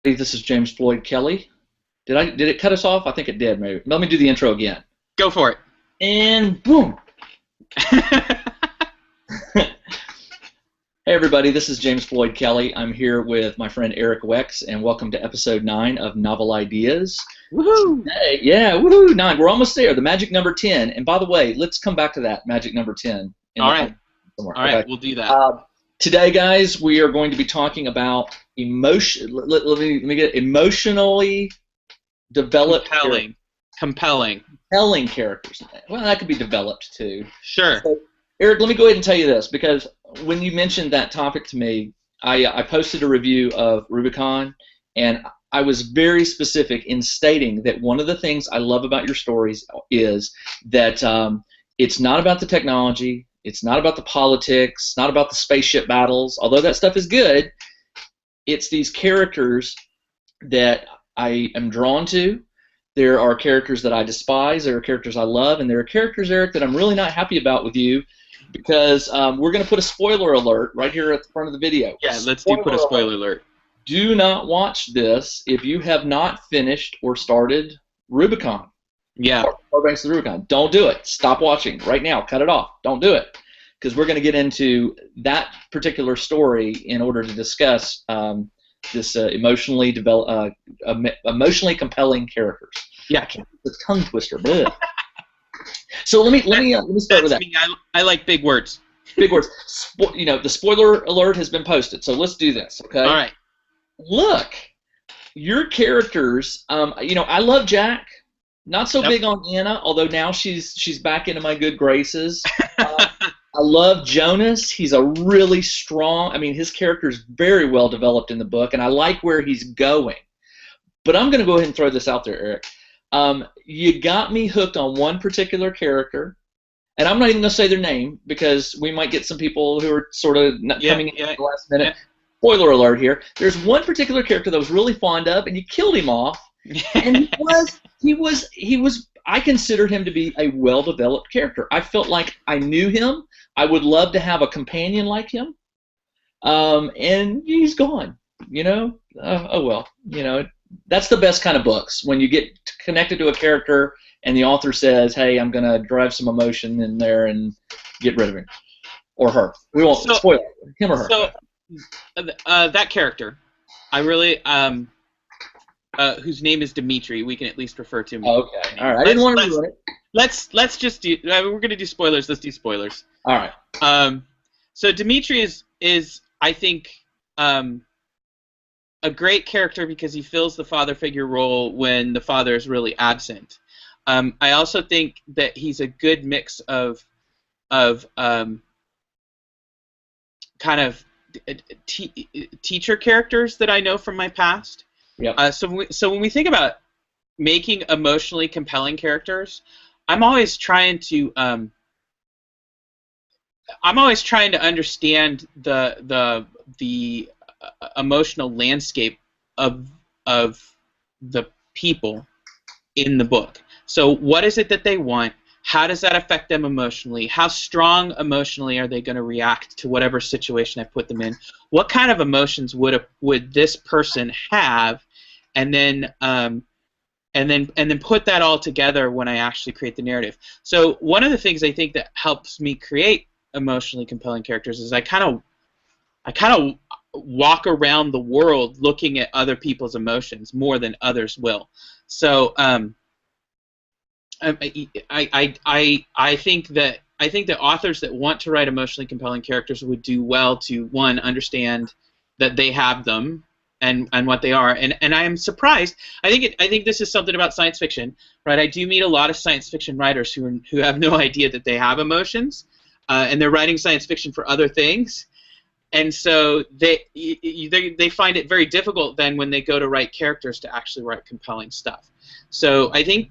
This is James Floyd Kelly. Did it cut us off? I think it did. Maybe. Let me do the intro again. Go for it. And boom. Hey everybody, this is James Floyd Kelly. I'm here with my friend Eric Wex, and welcome to episode 9 of Novel Ideas. Woohoo! Today, yeah, woohoo! 9. We're almost there. The magic number 10. And by the way, let's come back to that magic number 10. All right. Somewhere. All right, Okay. we'll do that. Today, guys, we are going to be talking about emotion. Let me get emotionally developed, Compelling characters. Well, that could be developed too. Sure. So, Eric, let me go ahead and tell you this, because when you mentioned that topic to me, I posted a review of Rubicon, and I was very specific in stating that one of the things I love about your stories is that it's not about the technology, it's not about the politics, not about the spaceship battles, although that stuff is good. It's these characters that I am drawn to. There are characters that I despise, there are characters I love, and there are characters, Eric, that I'm really not happy about with you, because we're going to put a spoiler alert right here at the front of the video. Yeah, let's put a spoiler alert. Do not watch this if you have not finished or started Rubicon. Yeah. Or Banks of the Rubicon. Don't do it. Stop watching right now. Cut it off. Don't do it. Because we're going to get into that particular story in order to discuss this emotionally compelling characters. Yeah. The tongue twister. So let me start with that. Me. I like big words. Big words. The spoiler alert has been posted. So let's do this. Okay. All right. Look, your characters. I love Jack. Not so big on Anna, although now she's back into my good graces. I love Jonas. He's a really strong. I mean, his character is very well developed in the book, and I like where he's going. But I'm going to go ahead and throw this out there, Eric. You got me hooked on one particular character, and I'm not even going to say their name because we might get some people who are sort of coming in at the last minute. Yeah. Spoiler alert here. There's one particular character that I was really fond of, and you killed him off. And he was. I considered him to be a well-developed character. I felt like I knew him. I would love to have a companion like him. And he's gone. Oh well. That's the best kind of books, when you get connected to a character and the author says, "Hey, I'm gonna drive some emotion in there and get rid of him or her." We won't spoil it. Him or her. So that character, I really whose name is Dimitri. We can at least refer to him. Okay. All right. I didn't want to ruin it. Let's just do. We're gonna do spoilers. Let's do spoilers. All right. So Dimitri is I think a great character because he fills the father figure role when the father is really absent. I also think that he's a good mix of kind of teacher characters that I know from my past. Yeah. So when we think about making emotionally compelling characters, I'm always trying to understand the emotional landscape of the people in the book. So what is it that they want? How does that affect them emotionally? How strong emotionally are they going to react to whatever situation I put them in? What kind of emotions would this person have? And then put that all together when I actually create the narrative. So one of the things I think that helps me create emotionally compelling characters is I kind of walk around the world looking at other people's emotions more than others will. So I think that authors that want to write emotionally compelling characters would do well to, one, understand that they have them and what they are. And I am surprised. I think this is something about science fiction, right? I do meet a lot of science fiction writers who have no idea that they have emotions, and they're writing science fiction for other things. And so they find it very difficult then when they go to write characters to actually write compelling stuff. So I think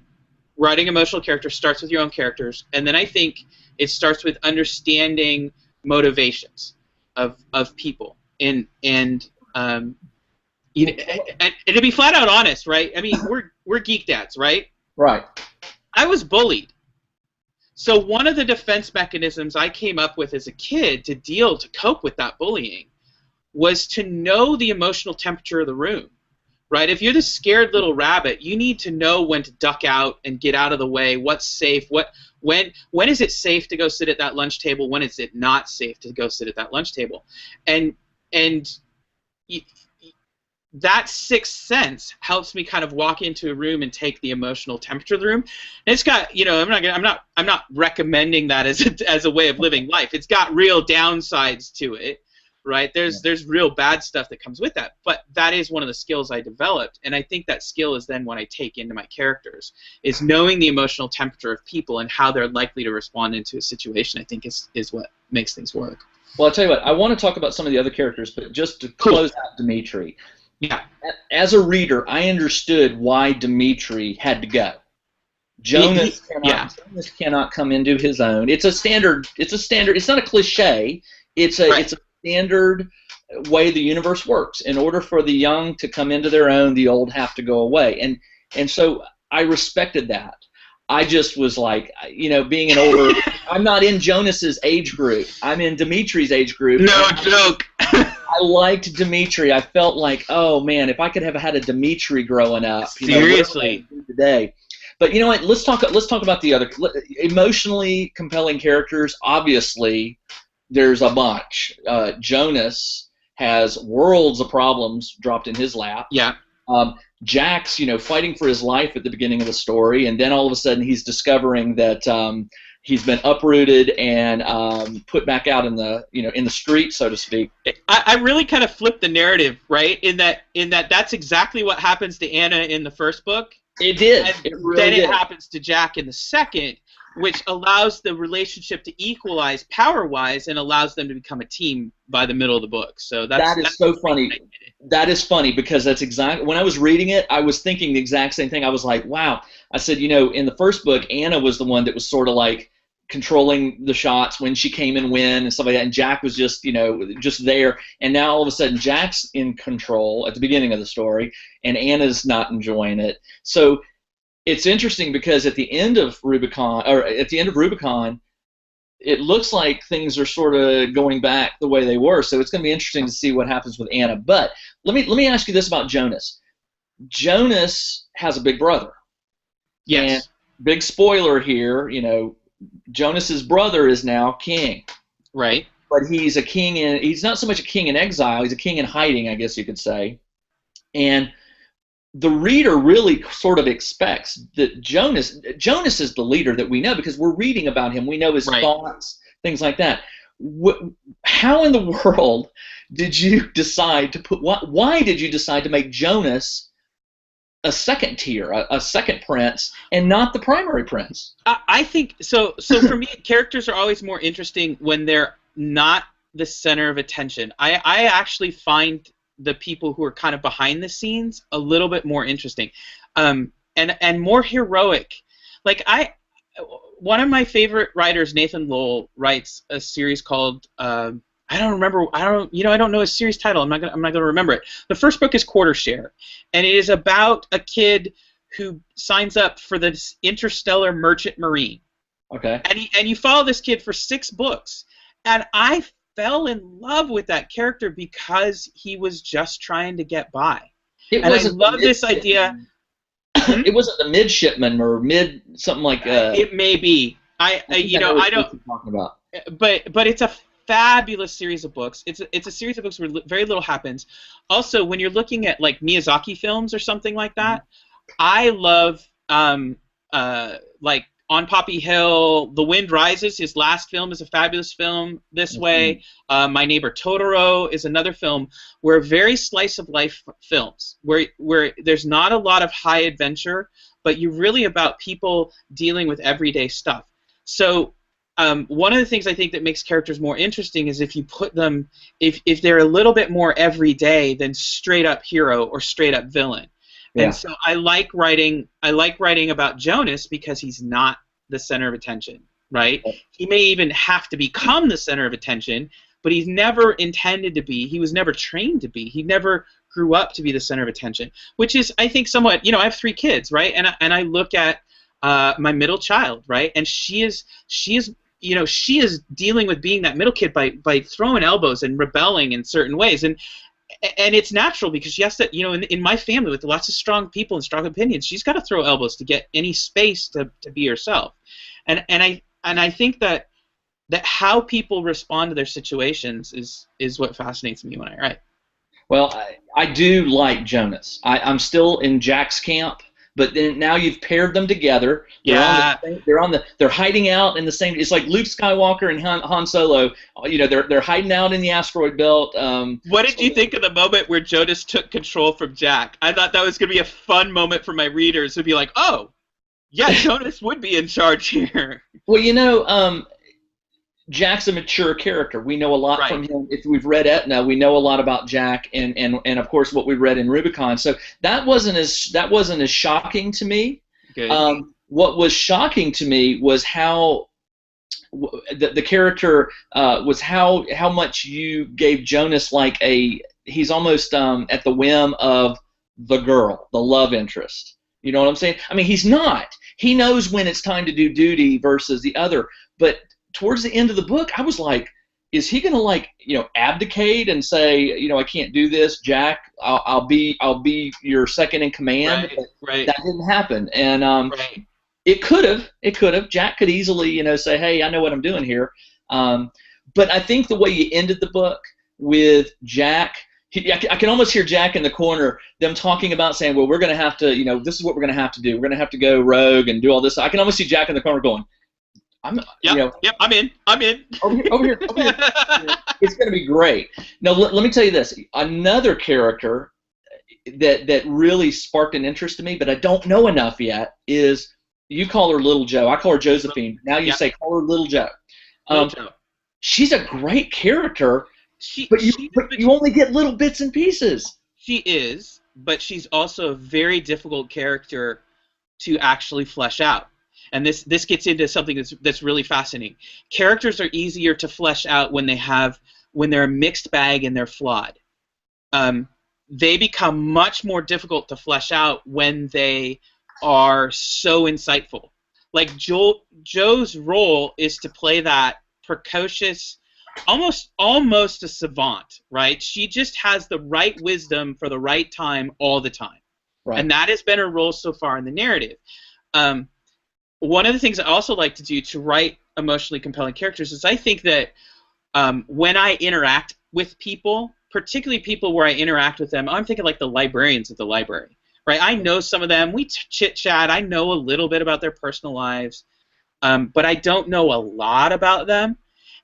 writing emotional characters starts with your own characters, and then I think it starts with understanding motivations of people. And to be flat out honest, right? I mean, we're geek dads, right? Right. I was bullied. So one of the defense mechanisms I came up with as a kid to cope with that bullying was to know the emotional temperature of the room, right? If you're the scared little rabbit, you need to know when to duck out and get out of the way. What's safe? When is it safe to go sit at that lunch table? When is it not safe to go sit at that lunch table? And that sixth sense helps me kind of walk into a room and take the emotional temperature of the room. And it's got, you know, I'm not recommending that as a way of living life. It's got real downsides to it, right? There's real bad stuff that comes with that. But that is one of the skills I developed, and I think that skill is then what I take into my characters, is knowing the emotional temperature of people and how they're likely to respond into a situation. I think is what makes things work. Well, I'll tell you what, I want to talk about some of the other characters, but just to close out Dimitri. Yeah. As a reader, I understood why Dimitri had to go. Jonas cannot come into his own. It's a standard. It's not a cliche. It's a standard way the universe works. In order for the young to come into their own, the old have to go away. And so I respected that. I just was like, you know, being an older, I'm not in Jonas's age group. I'm in Dimitri's age group. No joke. I liked Dimitri. I felt like, oh man, if I could have had a Dimitri growing up, seriously, today. But you know what? Let's talk about the other emotionally compelling characters. Obviously, there's a bunch. Jonas has worlds of problems dropped in his lap. Yeah. Jack's, you know, fighting for his life at the beginning of the story, and then all of a sudden he's discovering that he's been uprooted and put back out in the street, so to speak. I really kind of flipped the narrative, right? In that that's exactly what happens to Anna in the first book. It did. And it really then did. It happens to Jack in the second, which allows the relationship to equalize power-wise and allows them to become a team by the middle of the book. So that's so funny. That is funny because that's exactly when I was reading it, I was thinking the exact same thing. I was like, wow. I said, you know, in the first book, Anna was the one that was sort of like controlling the shots when she came and went and stuff like that, and Jack was just, you know, just there. And now all of a sudden Jack's in control at the beginning of the story, and Anna's not enjoying it. So it's interesting because at the end of Rubicon, it looks like things are sort of going back the way they were. So it's going to be interesting to see what happens with Anna. But let me ask you this about Jonas. Jonas has a big brother. Yes. And big spoiler here, you know, Jonas's brother is now king. Right. But he's a king he's not so much a king in exile, he's a king in hiding, I guess you could say. And the reader really sort of expects that Jonas is the leader that we know because we're reading about him. We know his thoughts, things like that. How in the world did you decide to why did you decide to make Jonas a second tier, a second prince, and not the primary prince? I think so. So for me, characters are always more interesting when they're not the center of attention. I actually find the people who are kind of behind the scenes a little bit more interesting, and more heroic. Like one of my favorite writers, Nathan Lowell, writes a series called I don't know a series title. I'm not gonna remember it. The first book is Quarter Share, and it is about a kid who signs up for this interstellar merchant marine. Okay. And you follow this kid for 6 books, and I fell in love with that character because he was just trying to get by. And I love this idea. It wasn't the midshipman or something like. It may be. I don't. What you're talking about. But it's a fabulous series of books. It's a series of books where very little happens. Also, when you're looking at like Miyazaki films or something like that, I love like On Poppy Hill, The Wind Rises. His last film is a fabulous film this way. My Neighbor Totoro is another film where very slice of life films where there's not a lot of high adventure, but you're really about people dealing with everyday stuff. So one of the things I think that makes characters more interesting is if you put them, if they're a little bit more everyday than straight up hero or straight up villain. Yeah. And so I like writing about Jonas because he's not the center of attention, right? Yeah. He may even have to become the center of attention, but he's never intended to be. He was never trained to be. He never grew up to be the center of attention, which is, I think, somewhat. You know, I have 3 kids, right? And I look at my middle child, right? And she is dealing with being that middle kid by throwing elbows and rebelling in certain ways. And and it's natural because she has to, in my family with lots of strong people and strong opinions, she's got to throw elbows to get any space to be herself. And I think that how people respond to their situations is what fascinates me when I write. Well, I do like Jonas. I'm still in Jack's camp, but then now you've paired them together. They're hiding out in the same. It's like Luke Skywalker and Han Solo. They're hiding out in the asteroid belt. What did you think of the moment where Jonas took control from Jack? I thought that was going to be a fun moment for my readers who'd be like, oh, yeah, Jonas would be in charge here. Well, Jack's a mature character. We know a lot from him. If we've read Etna, we know a lot about Jack, and of course what we read in Rubicon. So that wasn't as shocking to me. Good. What was shocking to me was how the character was how much you gave Jonas like he's almost at the whim of the girl, the love interest. You know what I'm saying? I mean, he's not. He knows when it's time to do duty versus the other, but towards the end of the book, I was like, is he going to abdicate and say, I can't do this, Jack? I'll be your second in command. Right. That didn't happen, and it could have. Jack could easily, say, hey, I know what I'm doing here. But I think the way you ended the book with Jack, I can almost hear Jack in the corner, them talking about saying, well, we're going to have to, this is what we're going to have to do. We're going to have to go rogue and do all this. I can almost see Jack in the corner going, I'm in. Over here. It's going to be great. Now, let me tell you this. Another character that really sparked an interest in me, but I don't know enough yet, is you call her Little Joe. I call her Josephine. Now you say call her Little Joe. She's a great character, but you only get little bits and pieces. She is, but she's also a very difficult character to actually flesh out. And this gets into something that's really fascinating. Characters are easier to flesh out when they're a mixed bag and they're flawed. They become much more difficult to flesh out when they are so insightful. Like Joe's role is to play that precocious, almost a savant, right? She just has the right wisdom for the right time all the time. Right. And that has been her role so far in the narrative. One of the things I also like to do to write emotionally compelling characters is I think that when I interact with people, particularly people where I interact with them, I'm thinking like the librarians at the library, right? I know some of them. We chit-chat. I know a little bit about their personal lives, but I don't know a lot about them.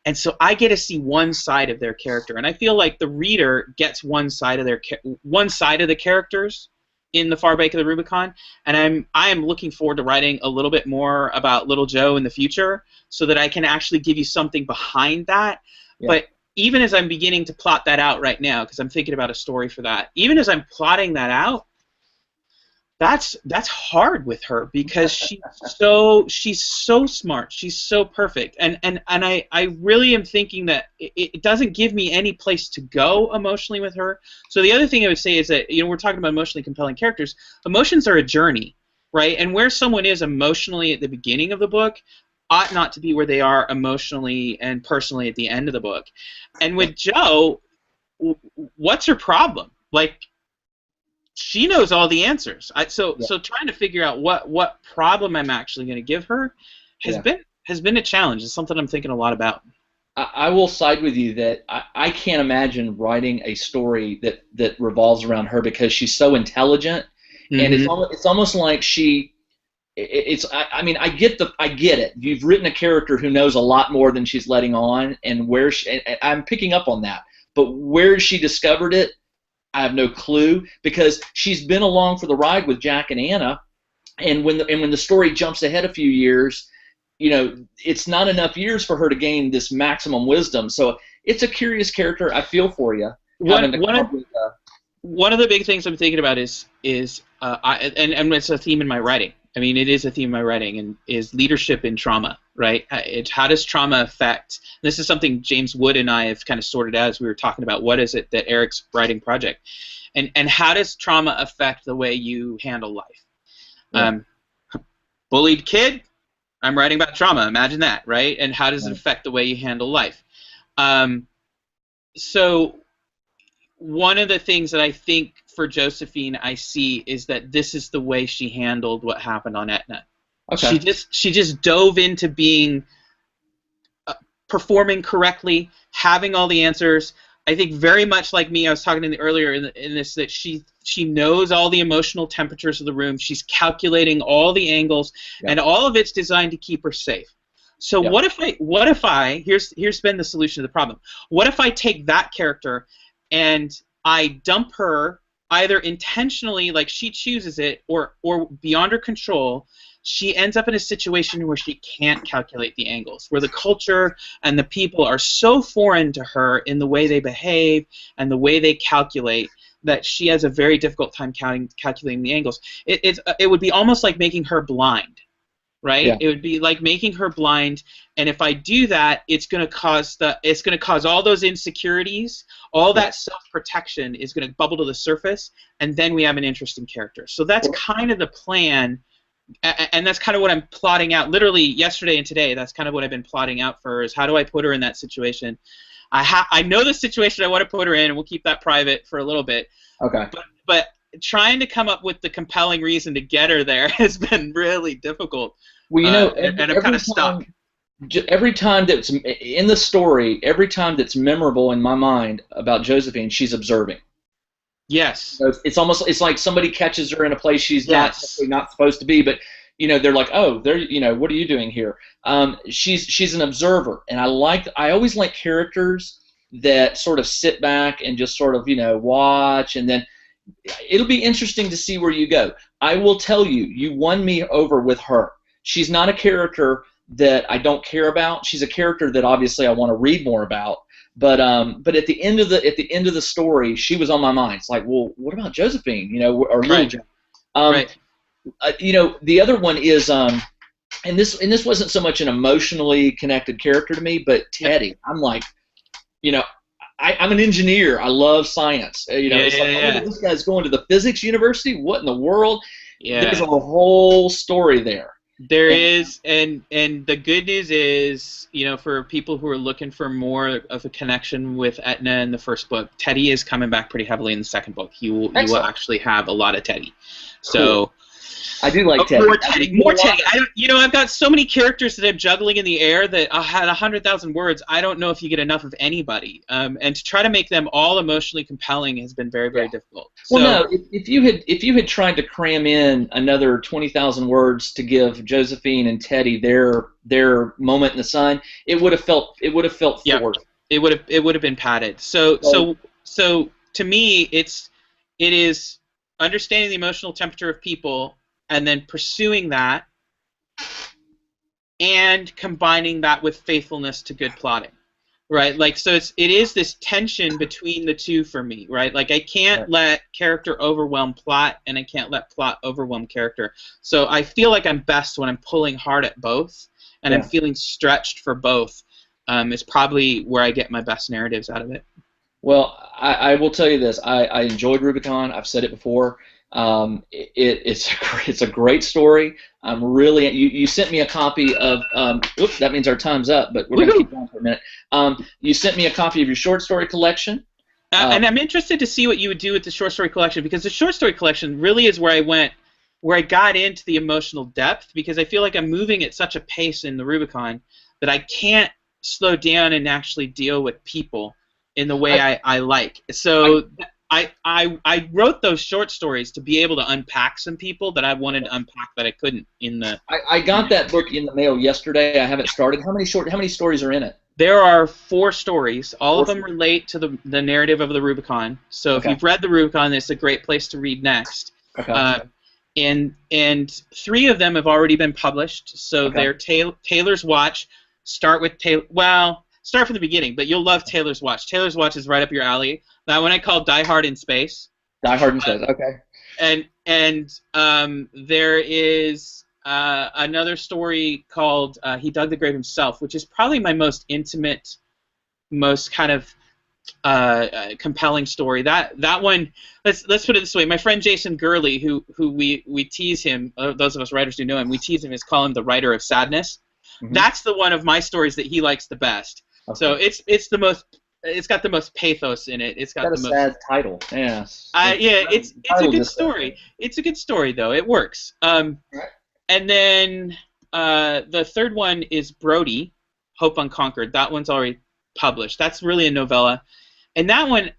And so I get to see one side of their character, and I feel like the reader gets one side of the characters in The Far Bank of the Rubicon, and I am looking forward to writing a little bit more about Little Joe in the future so that I can actually give you something behind that. Yeah. But even as I'm beginning to plot that out right now, because I'm thinking about a story for that, even as I'm plotting that out, that's hard with her because she's so smart, she's so perfect, and I really am thinking that it doesn't give me any place to go emotionally with her. So the other thing I would say is that we're talking about emotionally compelling characters. Emotions are a journey, right? And where someone is emotionally at the beginning of the book ought not to be where they are emotionally and personally at the end of the book. And with Joe, what's her problem? Like, she knows all the answers. So trying to figure out what problem I'm actually going to give her has been a challenge. It's something I'm thinking a lot about. I will side with you that I can't imagine writing a story that revolves around her because she's so intelligent, and it's almost like I get it. You've written a character who knows a lot more than she's letting on, and I'm picking up on that. But where she discovered it, I have no clue, because she's been along for the ride with Jack and Anna, and when the story jumps ahead a few years, it's not enough years for her to gain this maximum wisdom. So it's a curious character. I feel for you. One of the big things I'm thinking about is and it's a theme in my writing. I mean, it is a theme in my writing, and is leadership in trauma, right? How does trauma affect? This is something James Wood and I have kind of sorted out as we were talking about what is it that Eric's writing project, and how does trauma affect the way you handle life? Yeah. Bullied kid, I'm writing about trauma. Imagine that, right? And how does it affect the way you handle life? So one of the things that I think for Josephine I see is that this is the way she handled what happened on Etna. Okay. She just dove into being performing correctly, having all the answers. I think very much like me, I was talking earlier in this, that she knows all the emotional temperatures of the room. She's calculating all the angles, and all of it's designed to keep her safe. So what if I here's been the solution to the problem. What if I take that character and I dump her either intentionally, like she chooses it, or beyond her control? She ends up in a situation where she can't calculate the angles, where the culture and the people are so foreign to her in the way they behave and the way they calculate that she has a very difficult time calculating the angles. It would be almost like making her blind, right? Yeah. It would be like making her blind, and if I do that, it's going to cause all those insecurities, all that self-protection is going to bubble to the surface, and then we have an interesting character. So that's kind of the plan. And that's kind of what I'm plotting out. Literally yesterday and today, that's kind of what I've been plotting out for her, is how do I put her in that situation. I know the situation I want to put her in, and we'll keep that private for a little bit. Okay. But trying to come up with the compelling reason to get her there has been really difficult. Well, you know, and I'm kind of stuck. Every time that's in the story, every time that's memorable in my mind about Josephine, she's observing. Yes. So it's like somebody catches her in a place she's not supposed to be, but they're like, oh, what are you doing here? She's an observer, and I always like characters that sort of sit back and just sort of watch, and then it'll be interesting to see where you go. I will tell you, you won me over with her. She's not a character that I don't care about. She's a character that obviously I want to read more about. But at the end of the story, she was on my mind. It's like, well, what about Josephine? Or Little Joe? Right. The other one is and this wasn't so much an emotionally connected character to me, but Teddy. I'm like, I'm an engineer. I love science. This guy's going to the physics university. What in the world? Yeah. There's a whole story there. There is, and the good news is, for people who are looking for more of a connection with Etna in the first book, Teddy is coming back pretty heavily in the second book. You will actually have a lot of Teddy. So. Cool. I do like Teddy. More Teddy. I've got so many characters that I'm juggling in the air that I had 100,000 words. I don't know if you get enough of anybody. And to try to make them all emotionally compelling has been very, very difficult. Well, no, if you had tried to cram in another 20,000 words to give Josephine and Teddy their moment in the sun, it would have felt forced. It would have been padded. So to me, it is understanding the emotional temperature of people, and then pursuing that, and combining that with faithfulness to good plotting, right? Like, so it is this tension between the two for me, right? Like, I can't let character overwhelm plot, and I can't let plot overwhelm character. So I feel like I'm best when I'm pulling hard at both, and I'm feeling stretched for both. Is probably where I get my best narratives out of it. Well, I will tell you this. I enjoyed Rubicon. I've said it before. It's a great story. I'm really. You sent me a copy of. Oops, that means our time's up. But we're going to keep going for a minute. You sent me a copy of your short story collection. And I'm interested to see what you would do with the short story collection, because the short story collection really is where I got into the emotional depth, because I feel like I'm moving at such a pace in the Rubicon that I can't slow down and actually deal with people in the way I like. So I wrote those short stories to be able to unpack some people that I wanted to unpack that I couldn't in the. I got that book in the mail yesterday. I haven't started. How many stories are in it? There are 4 stories. All of them relate to the narrative of the Rubicon. So if you've read the Rubicon, it's a great place to read next. Okay. And 3 of them have already been published. So they're Taylor's Watch. Start with Taylor. Well, start from the beginning, but you'll love Taylor's Watch. Taylor's Watch is right up your alley. That one I call Die Hard in Space. Die Hard in Space. Okay. And there is another story called He Dug the Grave Himself, which is probably my most intimate, most kind of compelling story. That one, let's put it this way. My friend Jason Gurley, who we tease him, those of us writers who know him, we tease him, call him the writer of sadness. Mm-hmm. That's the one of my stories that he likes the best. Okay. So it's the most it's got the most pathos in it. It's got a the most sad title. Yes. yeah, it's a good story. It's a good story though. It works. Right. And then the third one is Brody, Hope Unconquered. That one's already published. That's really a novella. And that one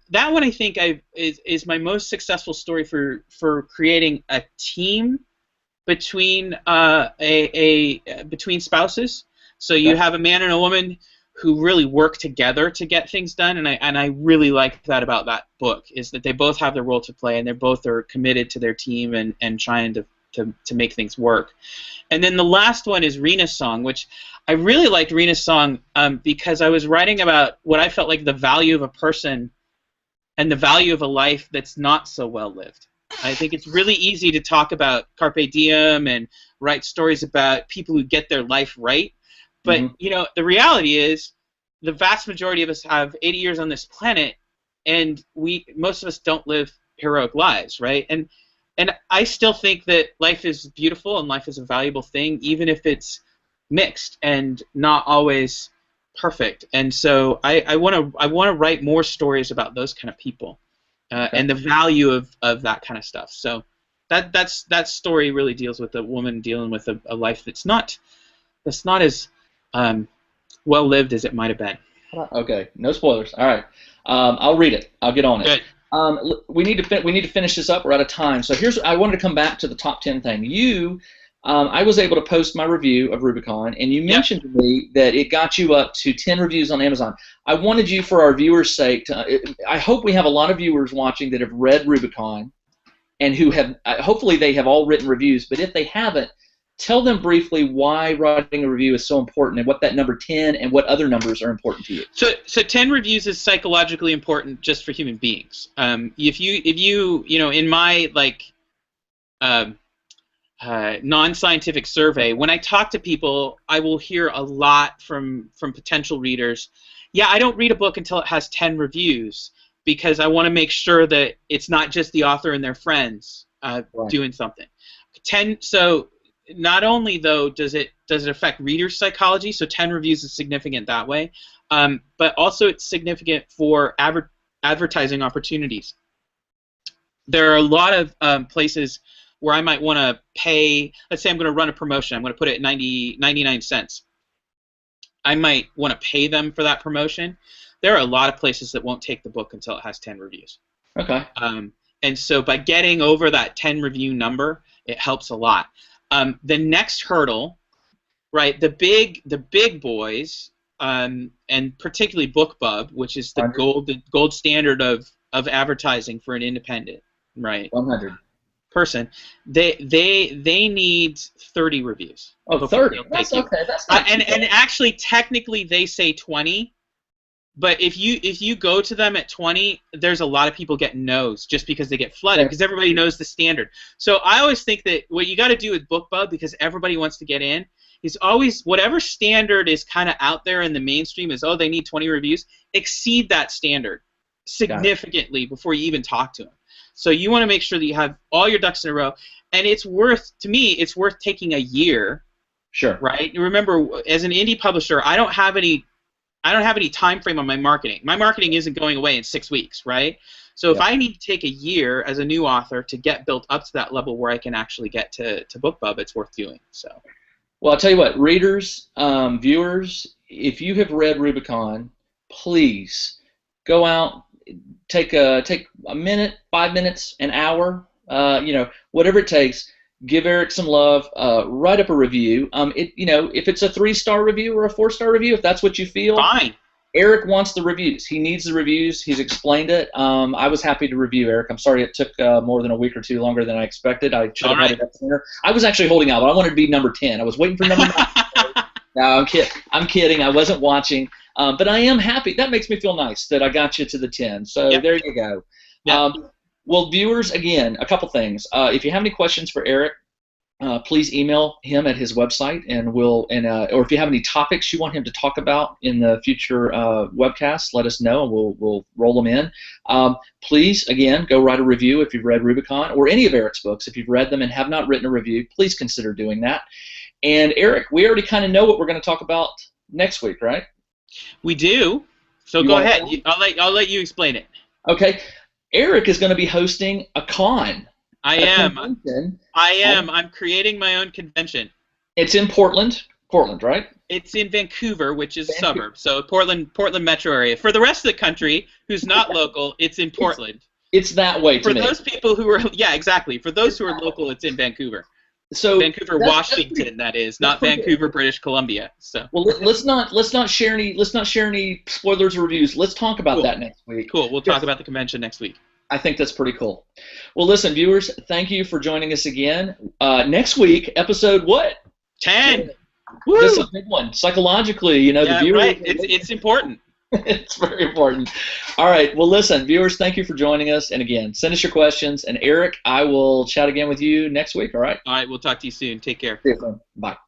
I think is my most successful story for creating a team between between spouses. So you have a man and a woman who really work together to get things done, and I really like that about that book, is that they both have their role to play and they both are committed to their team and trying to make things work. And then the last one is Rena's Song, which I really liked Rena's Song because I was writing about what I felt like the value of a person and the value of a life that's not so well lived. I think it's really easy to talk about carpe diem and write stories about people who get their life right. But, you know, the reality is the vast majority of us have 80 years on this planet, and most of us don't live heroic lives, right? And I still think that life is beautiful and life is a valuable thing, even if it's mixed and not always perfect. And so I want to write more stories about those kind of people and the value of that kind of stuff. So that story really deals with a woman dealing with a life that's not as well lived as it might have been. Okay, no spoilers. All right, I'll read it. I'll get on it. Good. We need to finish this up. We're out of time. So I wanted to come back to the top 10 thing. I was able to post my review of Rubicon, and you mentioned to me that it got you up to 10 reviews on Amazon. I wanted you, for our viewers' sake, I hope we have a lot of viewers watching that have read Rubicon, and who have hopefully they have all written reviews. But if they haven't, tell them briefly why writing a review is so important, and what that number 10 and what other numbers are important to you. So 10 reviews is psychologically important just for human beings. If you in my non-scientific survey, when I talk to people, I will hear a lot from potential readers. Yeah, I don't read a book until it has 10 reviews because I want to make sure that it's not just the author and their friends doing something. 10. So not only though does it affect reader psychology, so 10 reviews is significant that way, but also it's significant for advertising opportunities. There are a lot of places where I might want to pay. Let's say I'm going to run a promotion. I'm going to put it at 99 cents. I might want to pay them for that promotion. There are a lot of places that won't take the book until it has 10 reviews. Okay. And so by getting over that 10 review number, it helps a lot. The next hurdle, right? The big boys, and particularly BookBub, which is the gold standard of advertising for an independent, right? 100 person. They need 30 reviews. Oh, 30. That's okay. That's not and actually, technically, they say 20. But if you go to them at 20, there's a lot of people getting no's just because they get flooded because everybody knows the standard. So I always think that what you got to do with BookBub, because everybody wants to get in, is always whatever standard is kind of out there in the mainstream is, oh, they need 20 reviews, exceed that standard significantly before you even talk to them. So you want to make sure that you have all your ducks in a row, and it's worth taking a year. Sure. Right. Remember, as an indie publisher, I don't have any time frame on my marketing. My marketing isn't going away in 6 weeks, right? So if I need to take a year as a new author to get built up to that level where I can actually get to BookBub, it's worth doing. So. Well, I'll tell you what, readers, viewers, if you have read Rubicon, please go out, take a minute, 5 minutes, an hour, whatever it takes. Give Eric some love. Write up a review. If it's a 3-star review or a 4-star review, if that's what you feel, fine. Eric wants the reviews. He needs the reviews. He's explained it. I was happy to review Eric. I'm sorry it took more than a week or two longer than I expected. I should have had it up sooner. I was actually holding out, but I wanted to be number 10. I was waiting for number 9. No, I'm kidding. I'm kidding. I wasn't watching. But I am happy. That makes me feel nice that I got you to the 10. So there you go. Yep. Well, viewers, again, a couple things. If you have any questions for Eric, please email him at his website, or if you have any topics you want him to talk about in the future webcasts, let us know, and we'll roll them in. Please, again, go write a review if you've read Rubicon or any of Eric's books. If you've read them and have not written a review, please consider doing that. And Eric, we already kind of know what we're going to talk about next week, right? We do. So You go wanna ahead. go? I'll let you explain it. Okay. Eric is going to be hosting a con. I a am. convention. I'm creating my own convention. It's in Portland. Portland, right? It's in Vancouver, which is a suburb. So Portland metro area. For the rest of the country, who's not local, it's in Portland. It's that way to For me. those people who are, yeah, exactly. For those who are local, it's in Vancouver. So Vancouver, Washington, that is, not Vancouver, British Columbia. So. Well, let's not share any spoilers or reviews. Let's talk about that next week. Cool. We'll talk about the convention next week. I think that's pretty cool. Well, listen, viewers, thank you for joining us again. Next week, episode what? 10. Woo! This is a big one. Psychologically, the viewers. Right. It's important. It's very important. All right. Well, listen, viewers, thank you for joining us. And again, send us your questions. And Eric, I will chat again with you next week. All right. All right. We'll talk to you soon. Take care. See you soon. Bye.